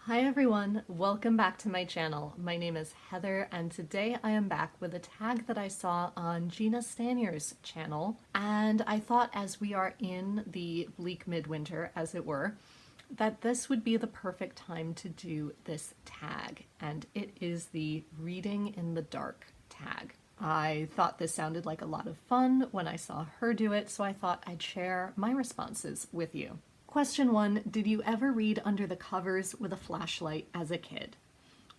Hi everyone, welcome back to my channel. My name is Heather and today I am back with a tag that I saw on Gina Stanier's channel, and I thought as we are in the bleak midwinter, as it were, that this would be the perfect time to do this tag, and it is the Reading in the Dark tag. I thought this sounded like a lot of fun when I saw her do it, so I thought I'd share my responses with you. Question 1, did you ever read under the covers with a flashlight as a kid?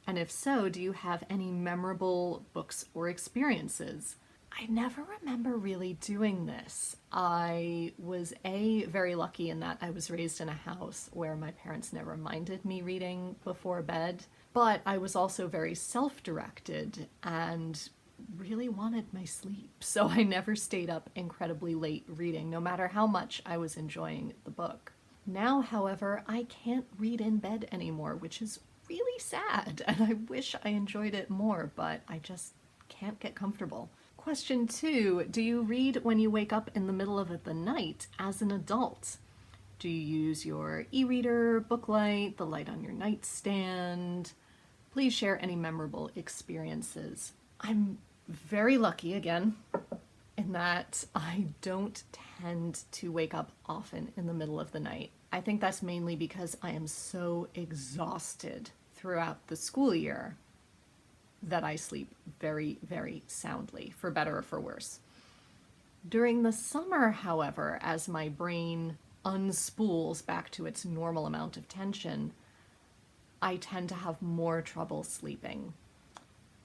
And if so, do you have any memorable books or experiences? I never remember really doing this. I was very lucky in that I was raised in a house where my parents never minded me reading before bed, but I was also very self-directed and really wanted my sleep, so I never stayed up incredibly late reading, no matter how much I was enjoying the book. Now, however, I can't read in bed anymore, which is really sad, and I wish I enjoyed it more, but I just can't get comfortable. Question 2, do you read when you wake up in the middle of the night as an adult? Do you use your e-reader, booklight, the light on your nightstand? Please share any memorable experiences. I'm very lucky, again, in that I don't tend to wake up often in the middle of the night. I think that's mainly because I am so exhausted throughout the school year that I sleep very, very soundly, for better or for worse. During the summer, however, as my brain unspools back to its normal amount of tension, I tend to have more trouble sleeping.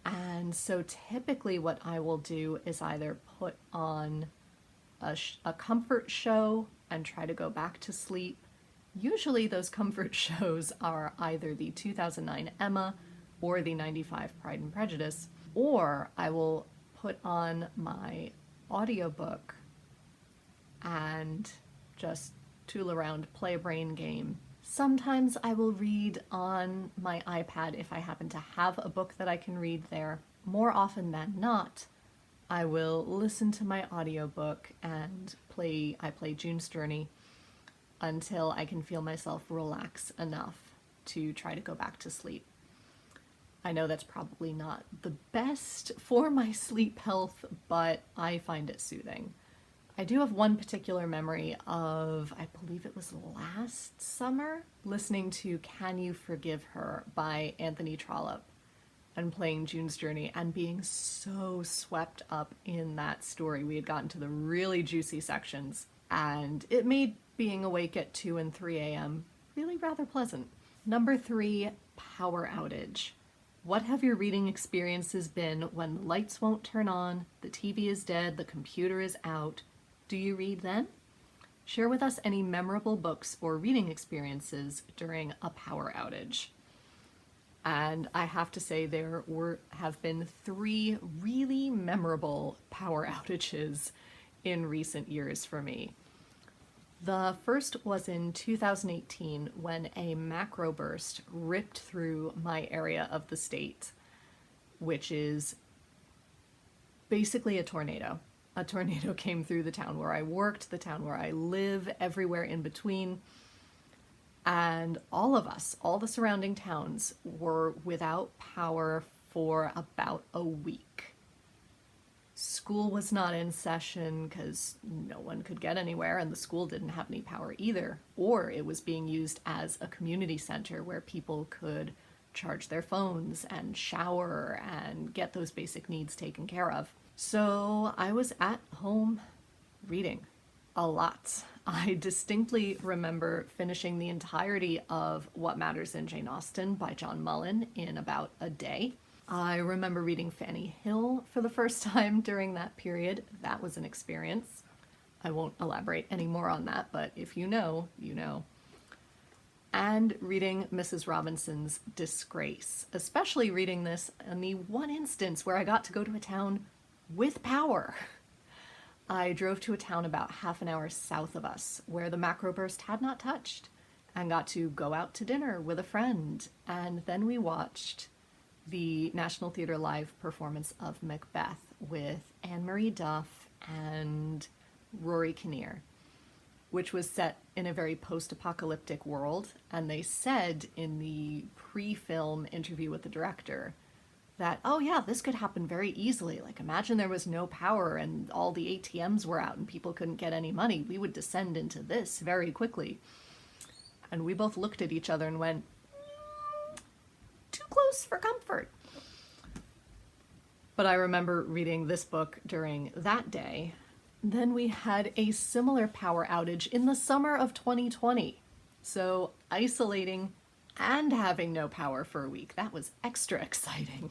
And so typically what I will do is either put on a comfort show and try to go back to sleep. Usually those comfort shows are either the 2009 Emma or the 95 Pride and Prejudice, or I will put on my audiobook and just tool around, play a brain game. Sometimes I will read on my iPad if I happen to have a book that I can read there. More often than not, I will listen to my audiobook and I play June's Journey until I can feel myself relax enough to try to go back to sleep. I know that's probably not the best for my sleep health, but I find it soothing. I do have one particular memory of, I believe it was last summer, listening to Can You Forgive Her by Anthony Trollope and playing June's Journey and being so swept up in that story. We had gotten to the really juicy sections, and it made being awake at 2 and 3 a.m. really rather pleasant. Number 3, power outage. What have your reading experiences been when the lights won't turn on, the TV is dead, the computer is out? Do you read then? Share with us any memorable books or reading experiences during a power outage. And I have to say there have been 3 really memorable power outages in recent years for me. The first was in 2018 when a macro burst ripped through my area of the state, which is basically a tornado. A tornado came through the town where I worked, the town where I live, everywhere in between. And all of us, all the surrounding towns, were without power for about a week. School was not in session because no one could get anywhere, and the school didn't have any power either. Or it was being used as a community center where people could charge their phones and shower and get those basic needs taken care of. So I was at home reading a lot. I distinctly remember finishing the entirety of What Matters in Jane Austen by John Mullen in about a day. I remember reading Fanny Hill for the first time during that period. That was an experience. I won't elaborate any more on that, but if you know, you know. And reading Mrs. Robinson's Disgrace, especially reading this in the one instance where I got to go to a town with power. I drove to a town about half an hour south of us where the macro burst had not touched and got to go out to dinner with a friend. And then we watched the National Theatre Live performance of Macbeth with Anne Marie Duff and Rory Kinnear. which was set in a very post-apocalyptic world. And they said in the pre-film interview with the director that, oh yeah, this could happen very easily. Like, imagine there was no power and all the ATMs were out and people couldn't get any money. We would descend into this very quickly. And we both looked at each other and went, too close for comfort. But I remember reading this book during that day. Then we had a similar power outage in the summer of 2020. So isolating and having no power for a week, that was extra exciting.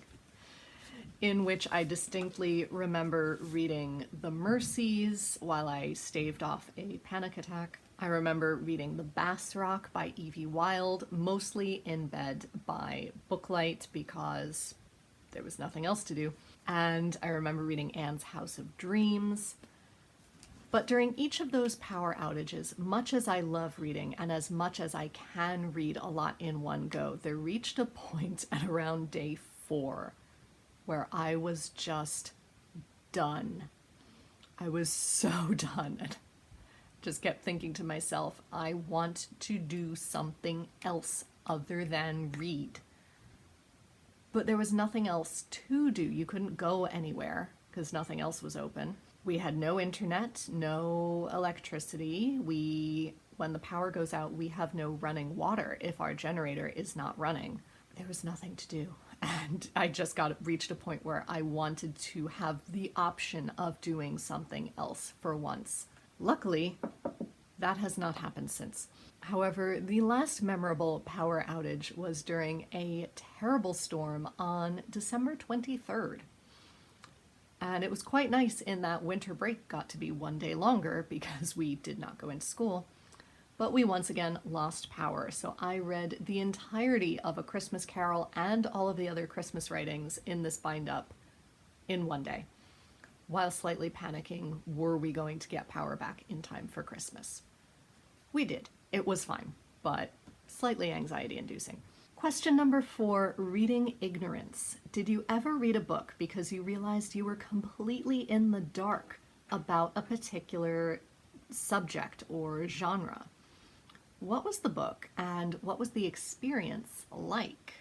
In which I distinctly remember reading The Mercies while I staved off a panic attack. I remember reading The Bass Rock by Evie Wyld, mostly in bed by booklight because there was nothing else to do. And I remember reading Anne's House of Dreams. But during each of those power outages, much as I love reading and as much as I can read a lot in one go, there reached a point at around day 4 where I was just done. I was so done. And just kept thinking to myself, I want to do something else other than read. But there was nothing else to do. You couldn't go anywhere because nothing else was open. We had no internet, no electricity. When the power goes out, we have no running water if our generator is not running. There was nothing to do. And I just reached a point where I wanted to have the option of doing something else for once. Luckily, that has not happened since. However, the last memorable power outage was during a terrible storm on December 23rd. And it was quite nice in that winter break got to be one day longer because we did not go into school. But we once again lost power, so I read the entirety of A Christmas Carol and all of the other Christmas writings in this bind-up in one day, while slightly panicking, were we going to get power back in time for Christmas? We did. It was fine, but slightly anxiety-inducing. Question number 4, reading ignorance. Did you ever read a book because you realized you were completely in the dark about a particular subject or genre? What was the book and what was the experience like?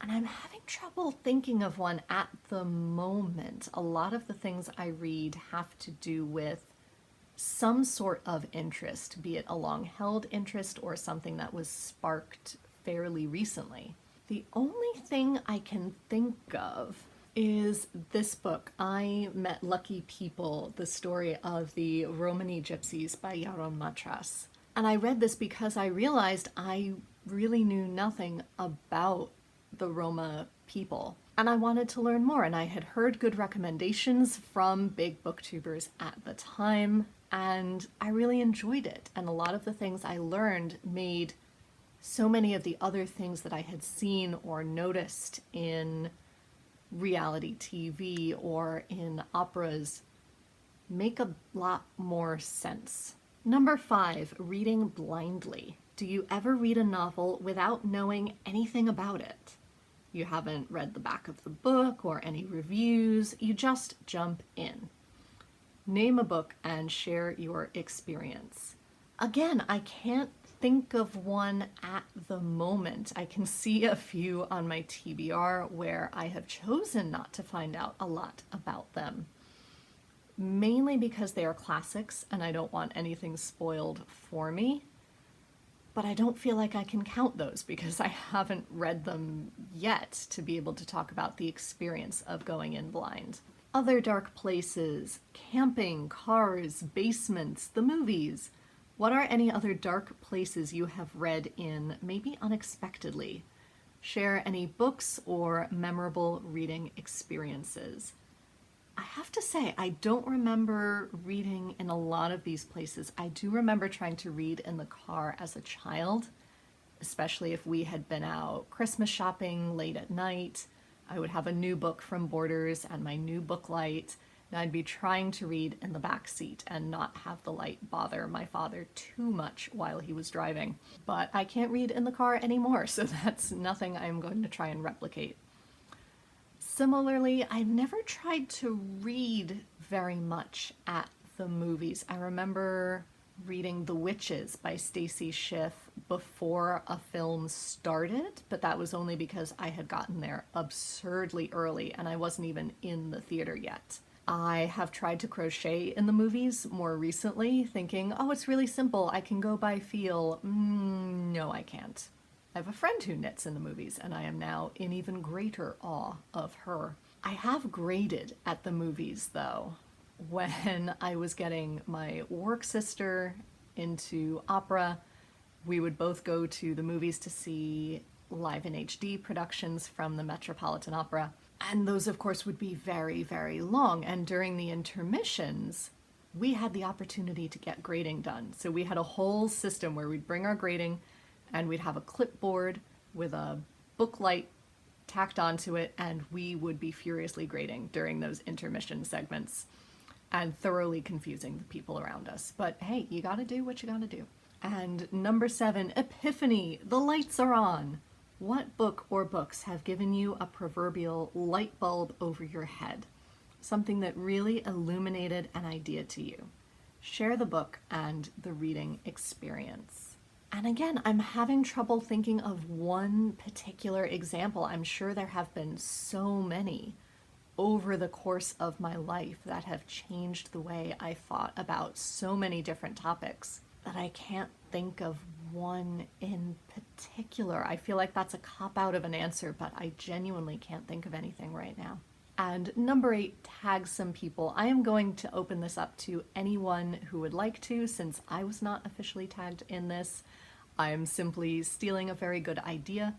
And I'm having trouble thinking of one at the moment. A lot of the things I read have to do with some sort of interest, be it a long-held interest or something that was sparked fairly recently. The only thing I can think of is this book, I Met Lucky People, the story of the Romani Gypsies by Yaron Matras. And I read this because I realized I really knew nothing about the Roma people. And I wanted to learn more, and I had heard good recommendations from big booktubers at the time, and I really enjoyed it. And a lot of the things I learned made so many of the other things that I had seen or noticed in reality TV or in operas make a lot more sense. Number 5, reading blindly. Do you ever read a novel without knowing anything about it? You haven't read the back of the book or any reviews, you just jump in. Name a book and share your experience. Again, I can't think of one at the moment. I can see a few on my TBR where I have chosen not to find out a lot about them. Mainly because they are classics and I don't want anything spoiled for me. But I don't feel like I can count those because I haven't read them yet to be able to talk about the experience of going in blind. Other dark places, camping, cars, basements, the movies. What are any other dark places you have read in, maybe unexpectedly? Share any books or memorable reading experiences. I have to say, I don't remember reading in a lot of these places. I do remember trying to read in the car as a child, especially if we had been out Christmas shopping late at night. I would have a new book from Borders and my new booklight, and I'd be trying to read in the back seat and not have the light bother my father too much while he was driving. But I can't read in the car anymore, so that's nothing I'm going to try and replicate. Similarly, I've never tried to read very much at the movies. I remember reading The Witches by Stacy Schiff before a film started, but that was only because I had gotten there absurdly early and I wasn't even in the theater yet. I have tried to crochet in the movies more recently, thinking, oh, it's really simple, I can go by feel. No, I can't. I have a friend who knits in the movies, and I am now in even greater awe of her. I have graded at the movies, though. When I was getting my work sister into opera, we would both go to the movies to see live in HD productions from the Metropolitan Opera. And those, of course, would be very, very long. And during the intermissions, we had the opportunity to get grading done. So we had a whole system where we'd bring our grading and we'd have a clipboard with a booklight tacked onto it, and we would be furiously grading during those intermission segments and thoroughly confusing the people around us. But hey, you gotta do what you gotta do. And number 7, Epiphany, the lights are on. What book or books have given you a proverbial light bulb over your head? Something that really illuminated an idea to you. Share the book and the reading experience. And again, I'm having trouble thinking of one particular example. I'm sure there have been so many over the course of my life that have changed the way I thought about so many different topics that I can't think of one in particular. I feel like that's a cop-out of an answer, but I genuinely can't think of anything right now. And number 8, tag some people. I am going to open this up to anyone who would like to, since I was not officially tagged in this. I'm simply stealing a very good idea.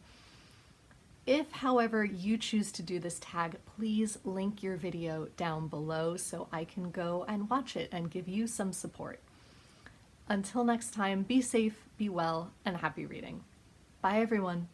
If, however, you choose to do this tag, please link your video down below so I can go and watch it and give you some support. Until next time, be safe, be well, and happy reading. Bye, everyone.